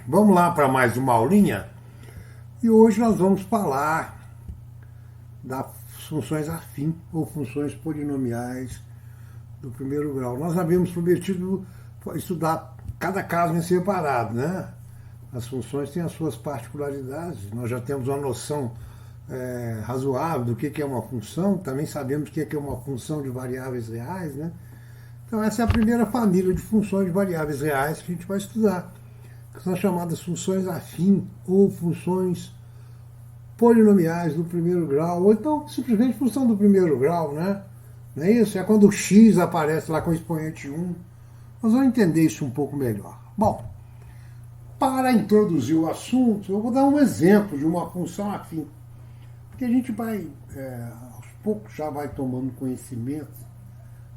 Vamos lá para mais uma aulinha e hoje nós vamos falar das funções afim ou funções polinomiais do primeiro grau. Nós havíamos prometido estudar cada caso em separado, né? As funções têm as suas particularidades, nós já temos uma noção razoável do que é uma função, também sabemos o que é uma função de variáveis reais, né? Então essa é a primeira família de funções de variáveis reais que a gente vai estudar, que são chamadas funções afim ou funções polinomiais do primeiro grau, ou então simplesmente função do primeiro grau, né? Não é isso? É quando o x aparece lá com o expoente 1. Nós vamos entender isso um pouco melhor. Bom, para introduzir o assunto, eu vou dar um exemplo de uma função afim, porque a gente vai, aos poucos, já vai tomando conhecimento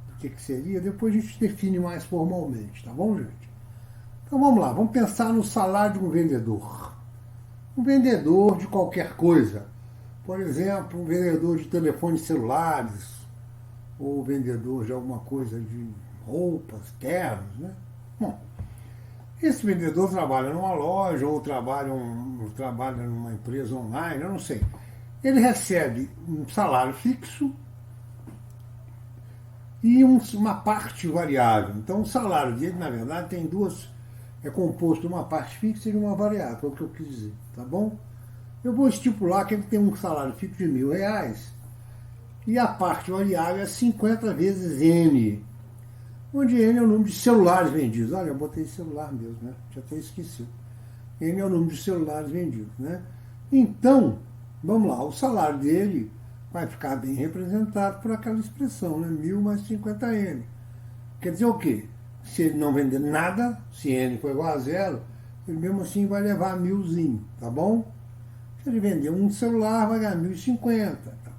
do que seria, depois a gente define mais formalmente, tá bom, gente? Então vamos lá, vamos pensar no salário de um vendedor. Um vendedor de qualquer coisa. Por exemplo, um vendedor de telefones celulares, ou vendedor de alguma coisa de roupas, ternos, né? Bom, esse vendedor trabalha numa loja ou trabalha numa empresa online, eu não sei. Ele recebe um salário fixo e uma parte variável. Então o salário dele, na verdade, tem duas. É composto de uma parte fixa e de uma variável, é o que eu quis dizer, tá bom? Eu vou estipular que ele tem um salário fixo de R$ 1.000 e a parte variável é 50 vezes N, onde N é o número de celulares vendidos. Olha, eu botei celular mesmo, né? Já até esqueci. N é o número de celulares vendidos, né? Então, vamos lá, o salário dele vai ficar bem representado por aquela expressão, né? 1.000 mais 50N. Quer dizer o quê? Se ele não vender nada, se N for igual a zero, ele mesmo assim vai levar 1.000zinho, tá bom? Se ele vender um celular, vai ganhar 1.050, tá?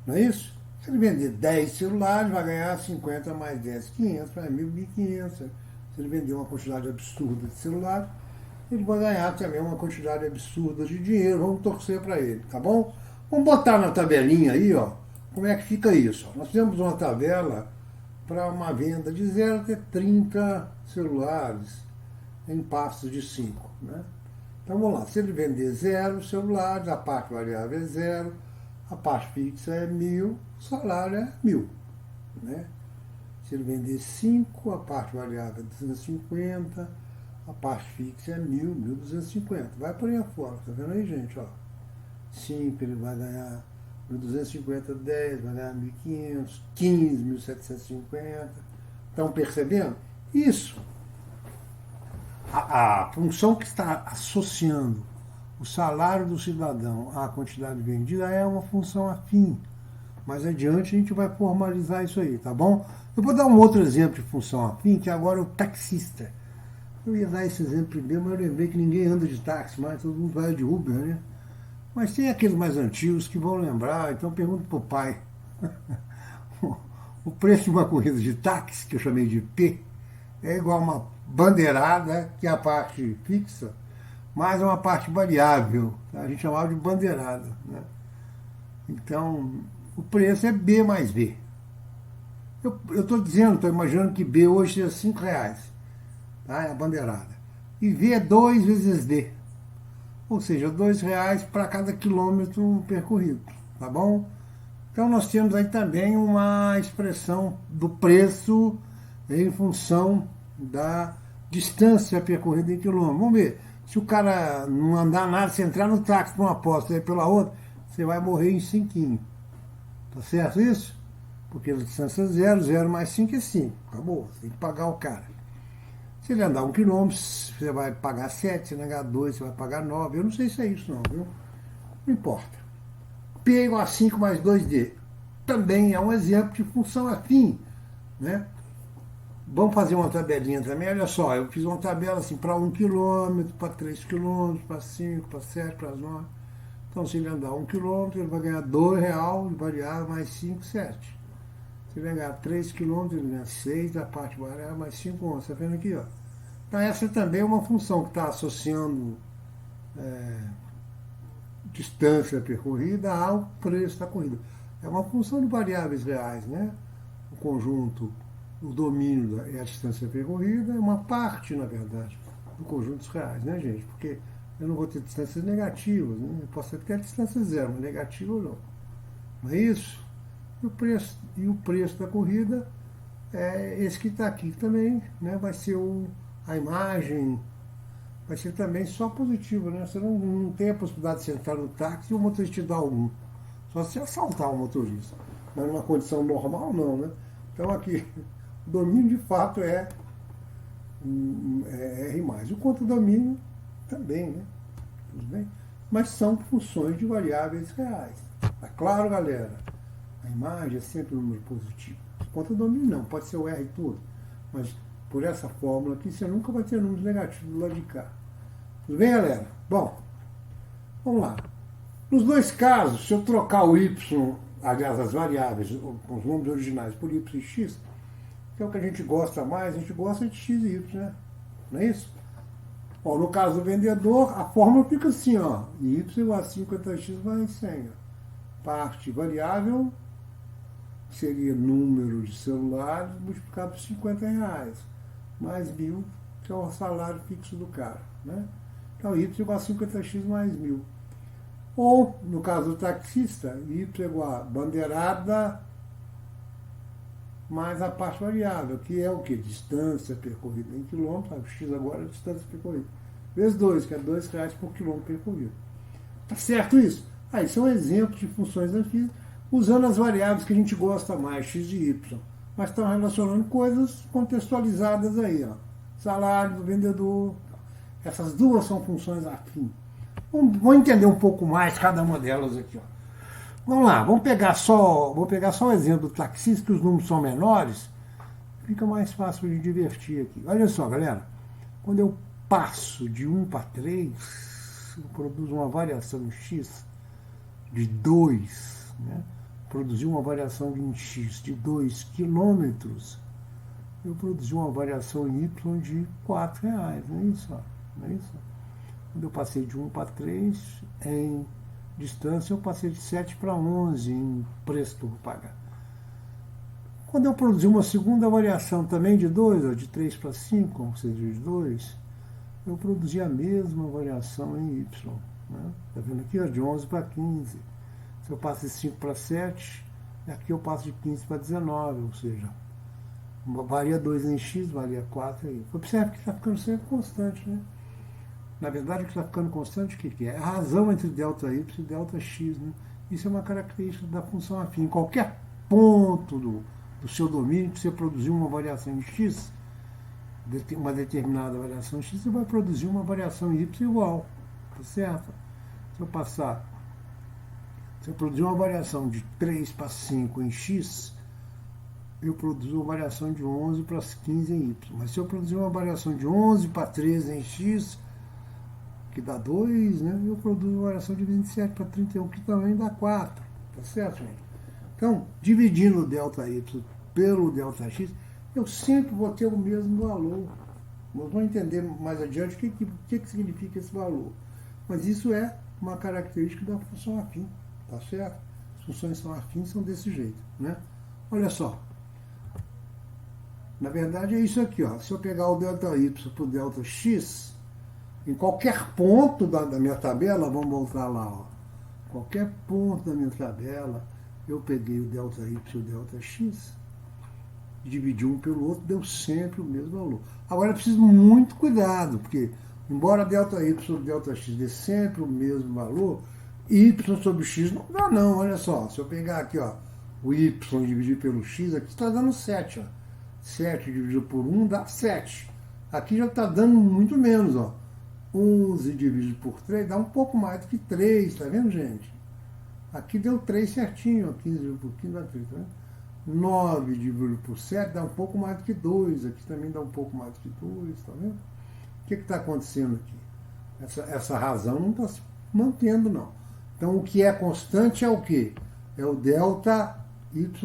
Não é isso? Se ele vender 10 celulares, vai ganhar 50 mais 10, 500, vai 1.500. Se ele vender uma quantidade absurda de celulares, ele vai ganhar também uma quantidade absurda de dinheiro. Vamos torcer para ele, tá bom? Vamos botar na tabelinha aí, ó, como é que fica isso. Nós temos uma tabela para uma venda de 0 até 30 celulares em passos de 5. Né? Então vamos lá, se ele vender 0 celulares, a parte variável é 0, a parte fixa é 1.000, o salário é 1.000. Né? Se ele vender 5, a parte variável é 250, a parte fixa é 1.000, 1.250. Vai por aí afora, tá vendo aí, gente? Ó. 5 ele vai ganhar 1.250, 10, vai ganhar 1.500, 15, 1.750. Estão percebendo? Isso. A função que está associando o salário do cidadão à quantidade vendida é uma função afim. Mais adiante a gente vai formalizar isso aí, tá bom? Eu vou dar um outro exemplo de função afim, que agora é o taxista. Eu ia dar esse exemplo primeiro, mas eu lembrei que ninguém anda de táxi, mas todo mundo vai de Uber, né? Mas tem aqueles mais antigos que vão lembrar, então pergunto para o pai. O preço de uma corrida de táxi, que eu chamei de P, é igual a uma bandeirada, que é a parte fixa, mais uma parte variável. A gente chamava de bandeirada. Né? Então, o preço é B mais V. Eu estou dizendo, estou imaginando que B hoje seja R$ 5, tá? É a bandeirada. E V é 2 vezes D. Ou seja, R$ 2 para cada quilômetro percorrido, tá bom? Então nós temos aí também uma expressão do preço em função da distância percorrida em quilômetros. Vamos ver, se o cara não andar nada, se entrar no táxi para uma aposta e pela outra, você vai morrer em 5. Tá certo isso? Porque a distância é 0, 0 mais 5 é 5. Acabou, você tem que pagar o cara. Se ele andar 1 quilômetro, você vai pagar 7, se ele andar 2, você vai pagar 9. Eu não sei se é isso não, viu? Não importa. P é igual a 5 mais 2D. Também é um exemplo de função afim. Né? Vamos fazer uma tabelinha também. Olha só, eu fiz uma tabela assim para 1 quilômetro, para 3 quilômetros, para 5, para 7, para 9. Então, se ele andar 1 quilômetro, ele vai ganhar R$ 2 de variável mais 5, 7. Se ele ganhar 3 quilômetros, ele ganha 6, a parte variável mais 5, 11. Está vendo aqui? Ó. Então, essa também é uma função que está associando distância percorrida ao preço da corrida. É uma função de variáveis reais, né? O conjunto, o domínio e a distância percorrida é uma parte, na verdade, do conjunto dos reais, né, gente? Porque eu não vou ter distâncias negativas, né? Eu posso ter distância zero, mas negativa não. Não é isso? E o preço da corrida é esse que está aqui também, né? Vai ser a imagem, vai ser também só positivo, né? Você não tem a possibilidade de sentar no táxi e o motorista te dar um. Só se assaltar o motorista. Mas numa condição normal, não, né? Então aqui, o domínio de fato é R+. O contra-domínio também, né? Tudo bem? Mas são funções de variáveis reais. Tá claro, galera? A imagem é sempre um número positivo. O contra-domínio não, pode ser o R todo. Mas por essa fórmula aqui, você nunca vai ter números negativos do lado de cá. Tudo bem, galera? Bom, vamos lá. Nos dois casos, se eu trocar o y, aliás, as variáveis, os números originais por y e x, que é o que a gente gosta mais, a gente gosta de x e y, né? Não é isso? Ó, no caso do vendedor, a fórmula fica assim, ó, y igual a 50x mais 100. Parte variável seria número de celulares multiplicado por 50 reais, mais 1.000, que é o salário fixo do cara, né? Então, y igual a 50x mais 1.000. Ou, no caso do taxista, y igual a bandeirada mais a parte variável, que é o quê? Distância percorrida em quilômetros, x agora é a distância percorrida. Vezes 2, que é R$2 por quilômetro percorrido. Tá certo isso? Aí são exemplos de funções da física, usando as variáveis que a gente gosta mais, x e y. Mas estão relacionando coisas contextualizadas aí, ó. Salário do vendedor. Essas duas são funções afins. Vamos entender um pouco mais cada uma delas aqui, ó. Vamos lá, vou pegar só o exemplo do taxista, que os números são menores, fica mais fácil de divertir aqui. Olha só, galera, quando eu passo de 1 para 3, eu produzo uma variação em x de 2, né? Produzi uma variação em x de 2 quilômetros, eu produzi uma variação em y de R$4, não é isso? Não é isso? Quando eu passei de 1 para 3, em distância, eu passei de 7 para 11 em preço que eu vou pagar. Quando eu produzi uma segunda variação também de 2, de 3 para 5, ou seja, de 2, eu produzi a mesma variação em y. Está vendo aqui? Ó, de 11 para 15. Se eu passo de 5 para 7, aqui eu passo de 15 para 19, ou seja, varia 2 em x, varia 4 aí. Observe que está ficando sempre constante, né? Na verdade, o que está ficando constante, o que é? A razão entre ΔY e ΔX, né? Isso é uma característica da função afim. Em qualquer ponto do seu domínio, que você produzir uma variação em x, uma determinada variação em x, você vai produzir uma variação em y igual. Tá certo? Se eu produzir uma variação de 3 para 5 em x, eu produzo uma variação de 11 para 15 em y. Mas se eu produzir uma variação de 11 para 13 em x, que dá 2, né? Eu produzo uma variação de 27 para 31, que também dá 4. Tá certo, gente? Então, dividindo o ΔY pelo ΔX, eu sempre vou ter o mesmo valor. Nós vamos entender mais adiante o que significa esse valor. Mas isso é uma característica da função afim. Tá certo? As funções são afins, são desse jeito, né? Olha só. Na verdade, é isso aqui, ó. Se eu pegar o ΔY por ΔX, em qualquer ponto da minha tabela, vamos voltar lá, ó. Qualquer ponto da minha tabela, eu peguei o ΔY e o ΔX, dividi um pelo outro, deu sempre o mesmo valor. Agora, eu preciso muito cuidado, porque, embora ΔY sobre ΔX dê sempre o mesmo valor, y sobre x não dá não, olha só. Se eu pegar aqui, ó, o y dividido pelo x, aqui está dando 7, ó. 7 dividido por 1 dá 7. Aqui já está dando muito menos, ó. 11 dividido por 3 dá um pouco mais do que 3, tá vendo, gente? Aqui deu 3 certinho, ó. 15 dividido por 15 dá 3, tá vendo? 9 dividido por 7 dá um pouco mais do que 2, aqui também dá um pouco mais do que 2, tá vendo? O que está acontecendo aqui? Essa razão não está se mantendo, não. Então, o que é constante é o quê? É o ΔY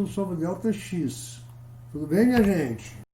sobre ΔX. Tudo bem, minha gente?